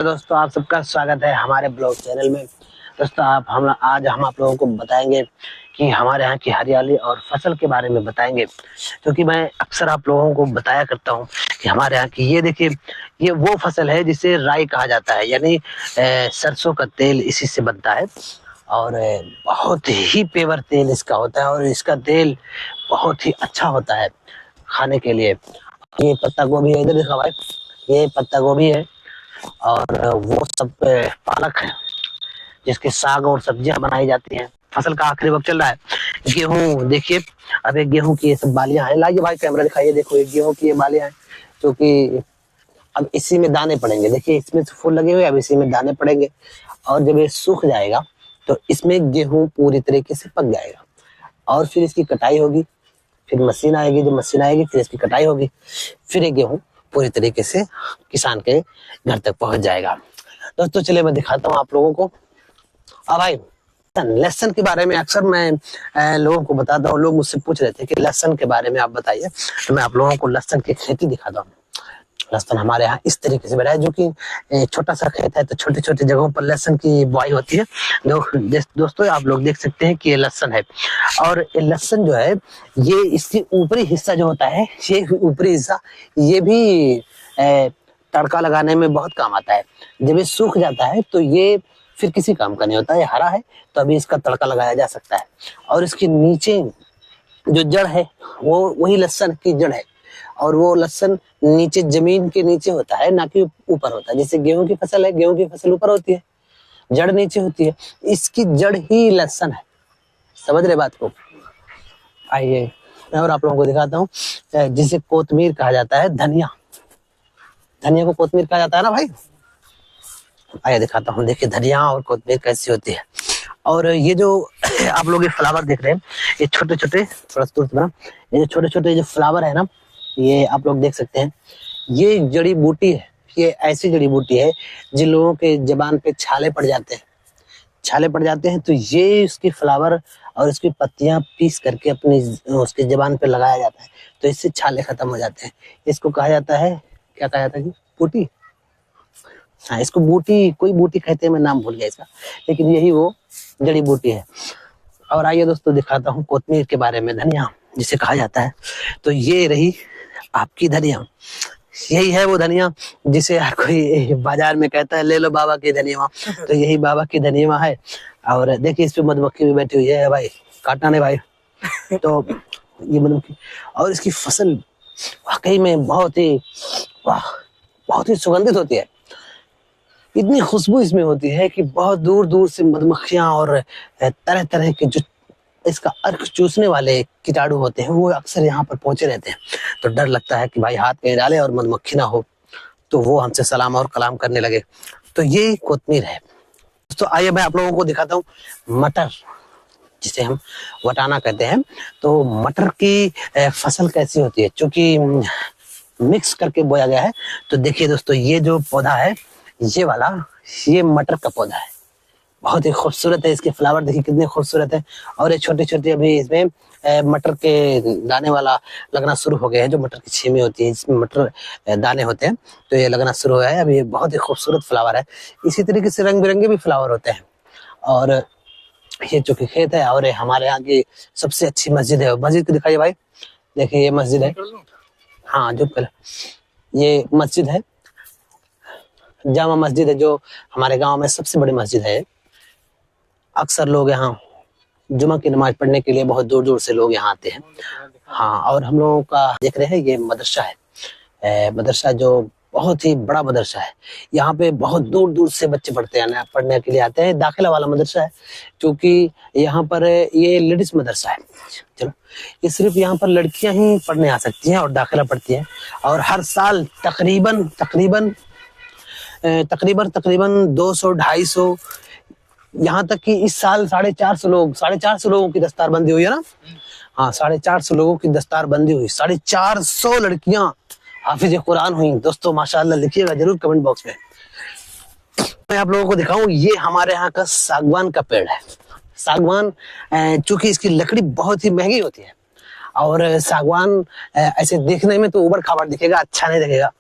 दोस्तों आप सबका स्वागत है हमारे ब्लॉग चैनल में। दोस्तों आज हम आप लोगों को बताएंगे कि हमारे यहाँ की हरियाली और फसल के बारे में बताएंगे, क्योंकि मैं अक्सर आप लोगों को बताया करता हूँ कि हमारे यहाँ की ये देखिए, ये वो फसल है जिसे राई कहा जाता है, यानी सरसों का तेल इसी से बनता है और बहुत ही पेवर तेल इसका होता है और इसका तेल बहुत ही अच्छा होता है खाने के लिए। ये पत्ता गोभी है, इधर देखा भाई, ये पत्ता गोभी है और वो सब पालक है जिसके साग और सब्जियां बनाई जाती हैं। फसल का आखिरी वक्त चल रहा है। गेहूं देखिए, अब एक गेहूं की ये सब बालियां हैं। लाइए भाई कैमरा दिखाइए, देखो ये गेहूं की ये बालियां हैं, क्योंकि अब इसी में दाने पड़ेंगे। देखिए इसमें तो फूल लगे हुए, अब इसी में दाने पड़ेंगे और जब ये सूख जाएगा तो इसमें गेहूं पूरी तरीके से पक जाएगा और फिर इसकी कटाई होगी, फिर मशीन आएगी, जब मशीन आएगी फिर इसकी कटाई होगी, फिर ये गेहूं पूरी तरीके से किसान के घर तक पहुंच जाएगा। दोस्तों चलिए मैं दिखाता हूँ आप लोगों को। अब भाई लहसुन के बारे में अक्सर मैं लोगों को बताता हूँ। लोग मुझसे पूछ रहे थे कि लहसुन के बारे में आप बताइए, तो मैं आप लोगों को लहसुन की खेती दिखाता हूँ। लहसुन हमारे यहाँ इस तरीके से बढ़ा है, जो कि छोटा सा खेत है तो छोटी छोटी जगहों पर लहसुन की बुआई होती है। दोस्तों आप लोग देख सकते हैं कि ये लहसुन है और ये लहसुन जो है, ये इसकी ऊपरी हिस्सा जो होता है, ये ऊपरी हिस्सा ये भी तड़का लगाने में बहुत काम आता है। जब ये सूख जाता है तो ये फिर किसी काम का नहीं होता। ये हरा है तो अभी इसका तड़का लगाया जा सकता है और इसके नीचे जो जड़ है वो वही लहसुन की जड़ है और वो लहसुन नीचे जमीन के नीचे होता है, ना कि ऊपर होता है। जैसे गेहूं की फसल है, गेहूं की फसल ऊपर होती है, जड़ नीचे होती है, इसकी जड़ ही लहसुन है। समझ रहे बात को? आइए मैं और आप लोगों को दिखाता हूँ, जिसे कोतमीर कहा जाता है। धनिया, धनिया को कोतमीर कहा जाता है ना भाई। आइए दिखाता हूँ, देखिए धनिया और कोतमीर कैसी होती है। और ये जो आप लोग ये फ्लावर देख रहे हैं, ये छोटे छोटे, थोड़ा दूर से बना, ये जो छोटे छोटे जो फ्लावर है ना, ये आप लोग देख सकते हैं, ये जड़ी बूटी है। ये ऐसी जड़ी बूटी है जिन लोगों के जबान पे छाले पड़ जाते हैं, छाले पड़ जाते हैं, तो ये इसकी फ्लावर और इसकी पत्तियां पीस करके अपनी उसके जबान पे लगाया जाता है, तो इससे छाले खत्म हो जाते हैं। इसको कहा जाता है, क्या कहा जाता है जी? बूटी। हाँ, इसको बूटी, कोई बूटी कहते हैं, मैं नाम भूल गया इसका, लेकिन यही वो जड़ी बूटी है। और आइए दोस्तों दिखाता हूँ कोतमीर के बारे में, धनिया जिसे कहा जाता है। तो ये रही आपकी धनिया, यही है वो धनिया जिसे हर कोई बाजार में कहता है ले लो बाबा की धनिया, तो यही बाबा की धनिया है। और देखिए इस पे मधुमक्खी भी बैठी हुई है भाई, काटना नहीं भाई। तो ये मधुमक्खी, और इसकी फसल वाकई में बहुत ही सुगंधित होती है। इतनी खुशबू इसमें होती है कि बहुत दूर दूर से मधुमक्खियां और तरह तरह के जो इसका अर्क चूसने वाले कीटाणु होते हैं वो अक्सर यहाँ पर पहुंचे रहते हैं। तो डर लगता है कि भाई हाथ कहीं डाले और मधुमक्खी ना हो तो वो हमसे सलाम और कलाम करने लगे। तो ये कोतमीर है। तो आइए मैं आप लोगों को दिखाता हूँ मटर, जिसे हम वटाना कहते हैं। तो मटर की फसल कैसी होती है, क्योंकि मिक्स करके बोया गया है। तो देखिए दोस्तों, ये जो पौधा है, ये वाला, ये मटर का पौधा है, बहुत ही खूबसूरत है। इसके फ्लावर देखिए कितने खूबसूरत है। और ये छोटे छोटे अभी इसमें मटर के दाने वाला लगना शुरू हो गए हैं। जो मटर की छीमी होती है इसमें मटर दाने होते हैं, तो ये लगना शुरू हुआ है। अभी ये बहुत ही खूबसूरत फ्लावर है। इसी तरीके से रंग बिरंगे भी फ्लावर होते हैं। और ये जो कि खेत है, और हमारे यहाँ की सबसे अच्छी मस्जिद है। मस्जिद को दिखाइए भाई, देखिए ये मस्जिद है। हाँ जो ये मस्जिद है, जामा मस्जिद है, जो हमारे गांव में सबसे बड़ी मस्जिद है। अक्सर लोग यहाँ जुमा की नमाज पढ़ने के लिए बहुत दूर दूर से लोग यहाँ आते हैं। हाँ, और हम लोगों का देख रहे हैं ये मदरसा है, मदरसा जो बहुत ही बड़ा मदरसा है। यहाँ पे बहुत दूर दूर से बच्चे पढ़ने के लिए आते हैं। दाखिला वाला मदरसा है, क्योंकि यहाँ पर ये लेडीज मदरसा है। चलो, ये सिर्फ यहाँ पर लड़कियां ही पढ़ने आ सकती हैं और दाखिला पढ़ती हैं। और हर साल तकरीबन 200-250, यहाँ तक कि इस साल 450 लोगों की दस्तार बंदी हुई है ना। हाँ, 450 लोगों की दस्तार बंदी हुई, 450 लड़कियां हाफिज कुरान हुई। दोस्तों माशाअल्लाह लिखिएगा जरूर कमेंट बॉक्स में। मैं आप लोगों को दिखाऊं, ये हमारे यहाँ का सागवान का पेड़ है। सागवान चूंकि इसकी लकड़ी बहुत ही महंगी होती है और सागवान ऐसे देखने में तो उबड़ खाबड़ दिखेगा, अच्छा नहीं दिखेगा,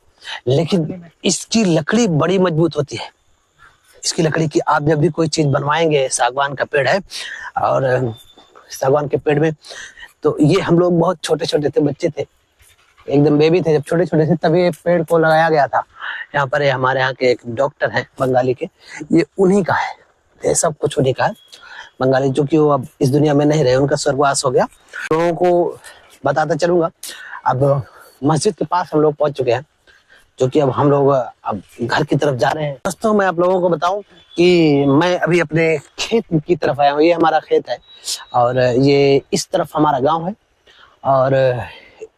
लेकिन इसकी लकड़ी बड़ी मजबूत होती है। इसकी लकड़ी की आप जब भी कोई चीज बनवाएंगे, सागवान का पेड़ है और सागवान के पेड़ में, तो ये हम लोग बहुत छोटे छोटे थे, बच्चे थे, एकदम बेबी थे, जब छोटे छोटे थे तभी ये पेड़ को लगाया गया था। यहाँ पर हमारे यहाँ के एक डॉक्टर हैं बंगाली के, ये उन्हीं का है, ये सब कुछ उन्हीं का है बंगाली, जो कि वो अब इस दुनिया में नहीं रहे, उनका स्वर्गवास हो गया। लोगों को बताता चलूंगा। अब मस्जिद के पास हम लोग पहुंच चुके हैं, जो कि अब हम लोग अब घर की तरफ जा रहे हैं। दोस्तों मैं आप लोगों को बताऊं कि मैं अभी अपने खेत की तरफ आया हूँ। ये हमारा खेत है और ये इस तरफ हमारा गांव है और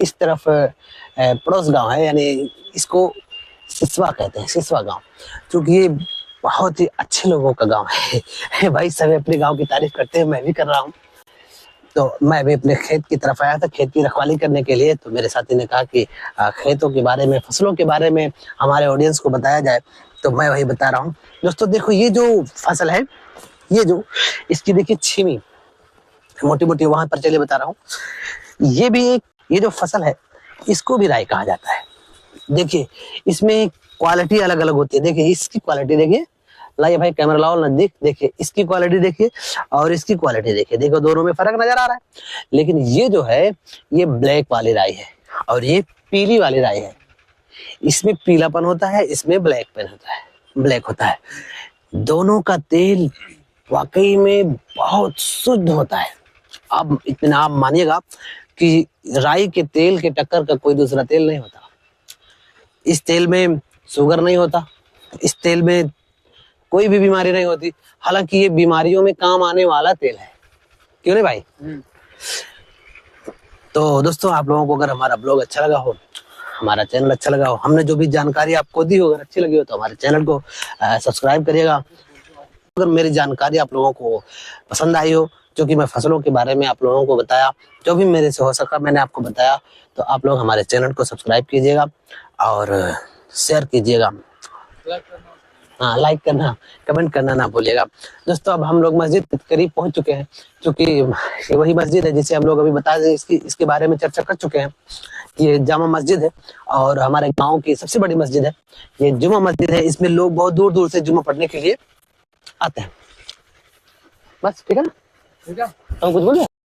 इस तरफ पड़ोस गांव है, यानी इसको सिसवा कहते हैं, सिसवा गांव, क्योंकि ये बहुत ही अच्छे लोगों का गांव है। भाई सभी अपने गांव की तारीफ करते हैं, मैं भी कर रहा हूँ। तो मैं भी अपने खेत की तरफ आया था, खेत की रखवाली करने के लिए। तो मेरे साथी ने कहा कि खेतों के बारे में, फसलों के बारे में हमारे ऑडियंस को बताया जाए, तो मैं वही बता रहा हूँ। दोस्तों देखो, ये जो फसल है, ये जो इसकी देखिए छीमी मोटी मोटी, वहां पर चलिए बता रहा हूँ। ये भी एक, ये जो फसल है इसको भी राई कहा जाता है। देखिए इसमें क्वालिटी अलग अलग होती है। देखिए इसकी क्वालिटी देखिए, लाइए भाई कैमरा लाओ नजदीक, देखिए इसकी क्वालिटी देखिए और इसकी क्वालिटी देखिए, देखो दोनों में फर्क नजर आ रहा है। लेकिन ये जो है ये ब्लैक वाली राई है और ये पीली वाली राई है। इसमें पीलापन होता है, इसमें ब्लैक होता है। दोनों का तेल वाकई में बहुत शुद्ध होता है। अब इतना आप मानिएगा कि राई के तेल के टक्कर का कोई दूसरा तेल नहीं होता। इस तेल में शुगर नहीं होता, इस तेल में कोई भी बीमारी नहीं होती। हालांकि ये बीमारियों में काम आने वाला तेल है, क्यों नहीं भाई? तो दोस्तों आप लोगों को अगर हमारा ब्लॉग अच्छा लगा हो, हमारा चैनल अच्छा लगा हो, हमने जो भी जानकारी आपको दी हो अगर अच्छी लगी हो, तो हमारे चैनल को सब्सक्राइब करिएगा। अगर मेरी जानकारी आप लोगों को पसंद आई हो, जो कि मैं फसलों के बारे में आप लोगों को बताया, जो भी मेरे से हो सका मैंने आपको बताया, तो आप लोग हमारे चैनल को सब्सक्राइब कीजिएगा और शेयर कीजिएगा। हाँ, लाइक करना, कमेंट करना ना भूलिएगा। दोस्तों अब हम लोग मस्जिद के करीब पहुंच चुके हैं, क्योंकि ये वही मस्जिद है जिसे हम लोग अभी बता दें, इसके बारे में चर्चा कर चुके हैं। ये जामा मस्जिद है और हमारे गांव की सबसे बड़ी मस्जिद है। ये जुमा मस्जिद है, इसमें लोग बहुत दूर दूर से जुमा पढ़ने के लिए आते हैं। बस ठीक है ना? ठीक है, तो कुछ बोलिए।